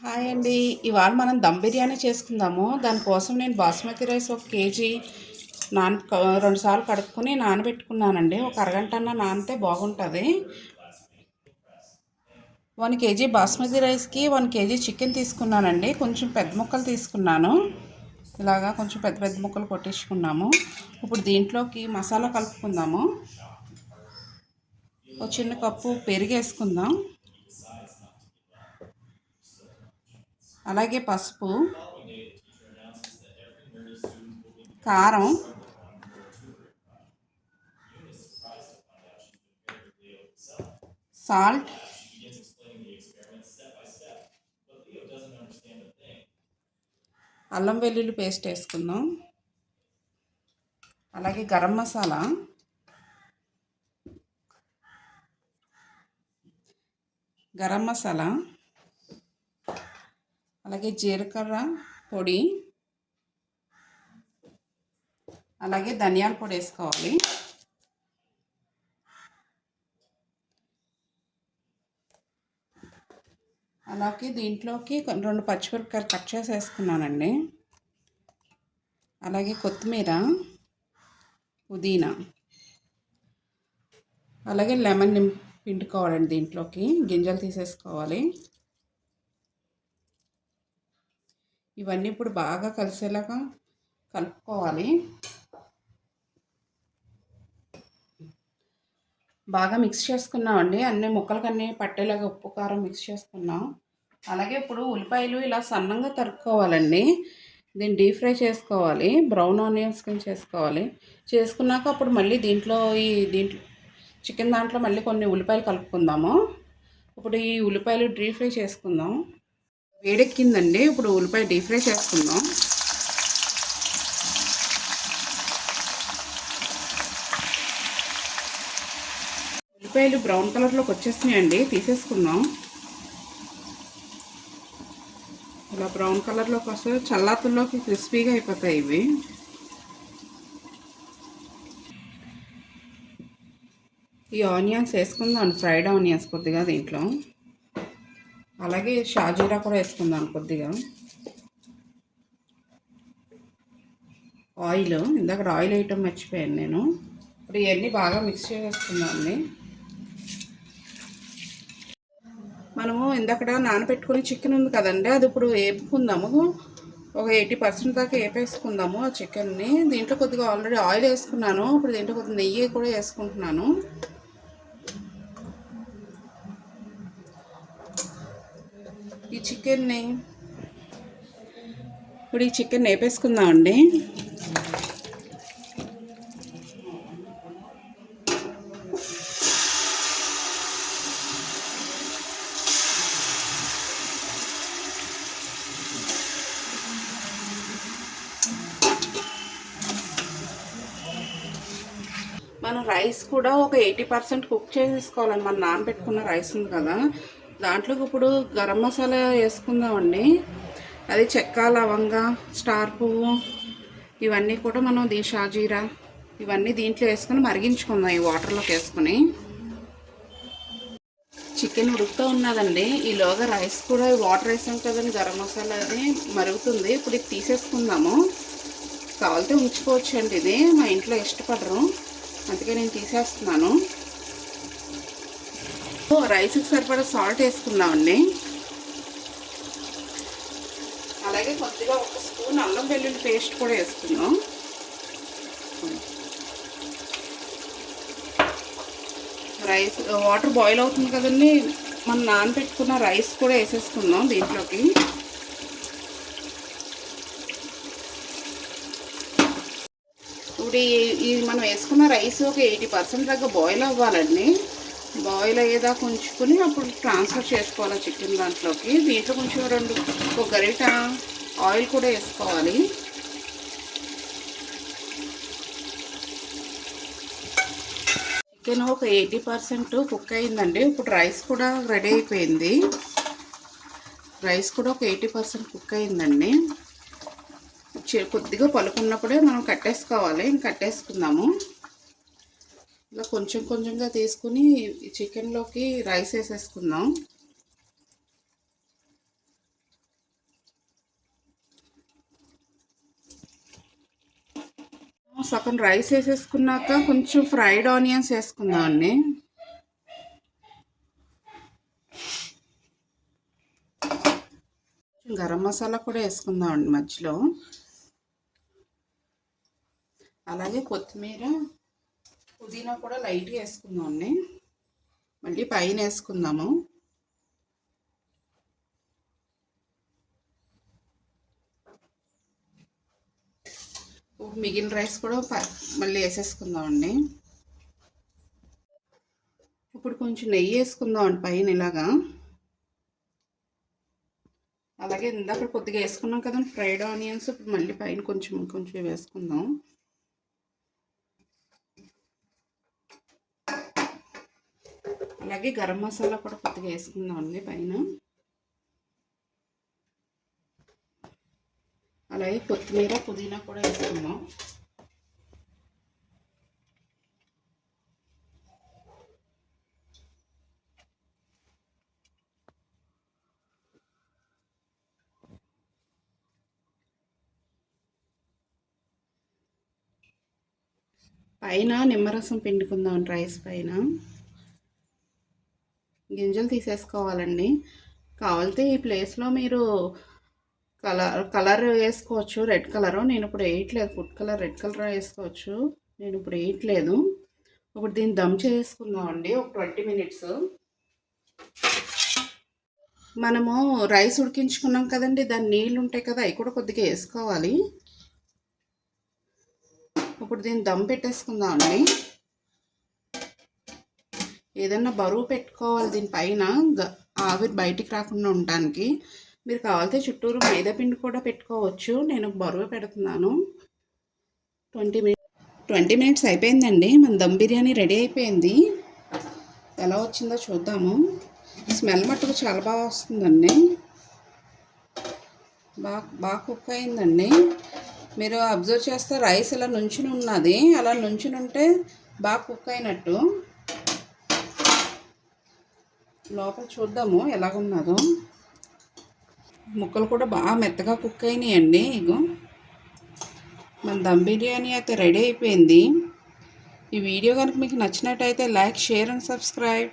Hi అండి. ఇవాళ మనం దమ్ బిర్యానీ చేసుకుందాము. దానికోసం నేను బాస్మతి రైస్ 1 కేజీ 2 సార్లు కడుక్కొని నానబెట్టుకున్నానండి. ఒక అరగంటన్నా నానితే బాగుంటుంది. 1 కేజీ బాస్మతి రైస్కి 1 కేజీ చికెన్ తీసుకున్నానండి. కొంచెం పెద్ద ముక్కలు తీసుకున్నాను. ఇలాగా కొంచెం పెద్ద పెద్ద ముక్కలు కొట్టించుకున్నాము. ఇప్పుడు దీంట్లోకి మసాలా కలుపుకుందాము. ఒక చిన్న కప్పు పెరుగు వేసుకుందాం. అలాగే పసుపు, కారం, సాల్ట్, అల్లం వెల్లుల్లి పేస్ట్ వేసుకుందాం. అలాగే గరం మసాలా, అలాగే జీలకర్ర పొడి, అలాగే ధనియాల పొడి వేసుకోవాలి. అలాగే దీంట్లోకి 2 పచ్చిమిరపకాయలు కట్ చేసి వేసుకున్నానండి. అలాగే కొత్తిమీర, పుదీనా, అలాగే లెమన్ పిండుకోవాలండి. దీంట్లోకి గింజలు తీసేసుకోవాలి. ఇవన్నీ ఇప్పుడు బాగా కలిసేలాగా కలుపుకోవాలి. బాగా మిక్స్ చేసుకున్నామండి. అన్ని ముక్కలకన్నీ పట్టేలాగా ఉప్పు కారం మిక్స్ చేసుకున్నాం. అలాగే ఇప్పుడు ఉల్లిపాయలు ఇలా సన్నంగా తరుక్కోవాలండి. దీన్ని డీప్ ఫ్రై చేసుకోవాలి. బ్రౌన్ ఆనియన్స్ కింద చేసుకోవాలి. చేసుకున్నాక అప్పుడు మళ్ళీ దీంట్లో చికెన్ దాంట్లో మళ్ళీ కొన్ని ఉల్లిపాయలు కలుపుకుందాము. ఇప్పుడు ఈ ఉల్లిపాయలు డీప్ ఫ్రై చేసుకుందాం. వేడెక్కిందండి. ఇప్పుడు ఉల్లిపాయ డీప్ ఫ్రై చేసుకుందాం. ఉల్లిపాయలు బ్రౌన్ కలర్లోకి వచ్చేసినాయండి. తీసేసుకుందాం. ఇలా బ్రౌన్ కలర్లోకి వస్తే చల్లాతుల్లోకి క్రిస్పీగా అయిపోతాయి ఇవి. ఈ ఆనియన్స్ వేసుకుందాం, ఫ్రైడ్ ఆనియన్స్ కొద్దిగా దీంట్లో. అలాగే షాజీరా కూడా వేసుకుందాం కొద్దిగా. ఆయిల్, ఇందాక ఆయిల్ వేయటం మర్చిపోయాను నేను. ఇప్పుడు ఇవన్నీ బాగా మిక్స్ చేసుకుందామండి. మనము ఇందాక నానబెట్టుకుని చికెన్ ఉంది కదండి, అది ఇప్పుడు వేపుకుందాము. ఒక 80% దాకా వేపేసుకుందాము ఆ చికెన్ని. దీంట్లో కొద్దిగా ఆల్రెడీ ఆయిల్ వేసుకున్నాను. ఇప్పుడు దీంట్లో కొద్దిగా నెయ్యి కూడా వేసుకుంటున్నాను. ఈ చికెన్ని వేపేసుకుందామండి. మనం రైస్ కూడా ఒక 80% కుక్ చేసేసుకోవాలండి. మనం నానబెట్టుకున్న రైస్ ఉంది కదా, దాంట్లోకి ఇప్పుడు గరం మసాలా వేసుకుందామండి. అది చెక్క, లవంగా, స్టార్ పువ్వు, ఇవన్నీ కూడా మనం షాజీరా ఇవన్నీ దీంట్లో వేసుకొని మరిగించుకుందాం. ఈ వాటర్లోకి వేసుకుని చికెన్ ఉడుకుతూ ఉన్నదండి. ఈలోగా రైస్ కూడా వాటర్ వేసాం కదండి, గరం మసాలా అది మరుగుతుంది. ఇప్పుడు ఇది తీసేసుకుందాము. కావాలితే ఉంచుకోవచ్చు అండి. ఇది మా ఇంట్లో ఇష్టపడరు, అందుకే నేను తీసేస్తున్నాను. రైస్కి సరిపడా సాల్ట్ వేసుకుందామండి. అలాగే కొద్దిగా 1 స్పూన్ అల్లం వెల్లుల్లి పేస్ట్ కూడా వేసుకుందాం. రైస్ వాటర్ బాయిల్ అవుతుంది కదండి, మనం నానబెట్టుకున్న రైస్ కూడా వేసేసుకుందాం దీంట్లోకి. ఇప్పుడు ఈ మనం వేసుకున్న రైస్ ఒక 80% దాకా బాయిల్ అవ్వాలండి. బాయిల్ అయ్యేదాకా ఉంచుకొని అప్పుడు ట్రాన్స్ఫర్ చేసుకోవాలి చికెన్ దాంట్లోకి. దీంట్లో కొంచెం ఒక గరిట ఆయిల్ కూడా వేసుకోవాలి. చికెన్ ఒక 80% కుక్ అయిందండి. ఇప్పుడు రైస్ కూడా రెడీ అయిపోయింది. రైస్ కూడా ఒక 80% కుక్ అయిందండి. కొద్దిగా పలుకున్నప్పుడే మనం కట్టేసుకోవాలి. కట్టేసుకుందాము. ఇలా కొంచెం కొంచెంగా తీసుకుని చికెన్లోకి రైస్ వేసేసుకుందాం. సగం రైస్ వేసేసుకున్నాక కొంచెం ఫ్రైడ్ ఆనియన్స్ వేసుకుందామండి. గరం మసాలా కూడా వేసుకుందామండి మధ్యలో. అలాగే కొత్తిమీర పుదీనా కూడా లైట్గా వేసుకుందామండి. మళ్ళీ పైన వేసుకుందాము. మిగిలిన రైస్ కూడా మళ్ళీ వేసేసుకుందామండి. ఇప్పుడు కొంచెం నెయ్యి వేసుకుందామండి పైన ఇలాగా. అలాగే ఇందాక కొద్దిగా వేసుకున్నాం కదండి ఫ్రైడ్ ఆనియన్స్, ఇప్పుడు మళ్ళీ పైన కొంచెం కొంచెం వేసుకుందాం. అలాగే గరం మసాలా కూడా కొద్దిగా వేసుకుందామండి పైన. అలాగే కొత్తిమీర పుదీనా కూడా వేసుకుందాం. పైన నిమ్మరసం పిండుకుందాం రైస్ పైన. గింజలు తీసేసుకోవాలండి. కావాలితే ఈ ప్లేస్లో మీరు కలర్ వేసుకోవచ్చు, రెడ్ కలరు. నేను ఇప్పుడు వేయట్లేదు. ఫుడ్ కలర్ రెడ్ కలర్ వేసుకోవచ్చు, నేను ఇప్పుడు వేయట్లేదు. ఇప్పుడు దీన్ని దమ్ చేసుకుందామండి ఒక 20 మినిట్స్. మనము రైస్ ఉడికించుకున్నాం కదండి, దాని నీళ్ళు ఉంటాయి కదా, అవి కూడా కొద్దిగా వేసుకోవాలి. ఇప్పుడు దీన్ని దమ్ పెట్టేసుకుందామండి. ఏదన్నా బరువు పెట్టుకోవాలి దీనిపైన, ఆవిరి బయటికి రాకుండా ఉండడానికి. మీరు కావాలితే చుట్టూరు మైదా పిండి కూడా పెట్టుకోవచ్చు. నేను బరువు పెడుతున్నాను. 20 మినిట్స్ అయిపోయిందండి. మన దమ్ బిర్యానీ రెడీ అయిపోయింది. ఎలా వచ్చిందో చూద్దాము. స్మెల్ మట్టుకు చాలా బాగా వస్తుందండి. బాగా కుక్ అయిందండి. మీరు అబ్జర్వ్ చేస్తే రైస్ ఇలా నుంచుని ఉన్నది, అలా నుంచుని ఉంటే బాగా కుక్ అయినట్టు. లోపల చూద్దాము ఎలాగున్నదో. ముక్కలు కూడా బాగా మెత్తగా కుక్ అయినాయండి. ఇగో మన దమ్ బిర్యానీ అయితే రెడీ అయిపోయింది. ఈ వీడియో కనుక మీకు నచ్చినట్టయితే లైక్, షేర్ అండ్ సబ్స్క్రైబ్.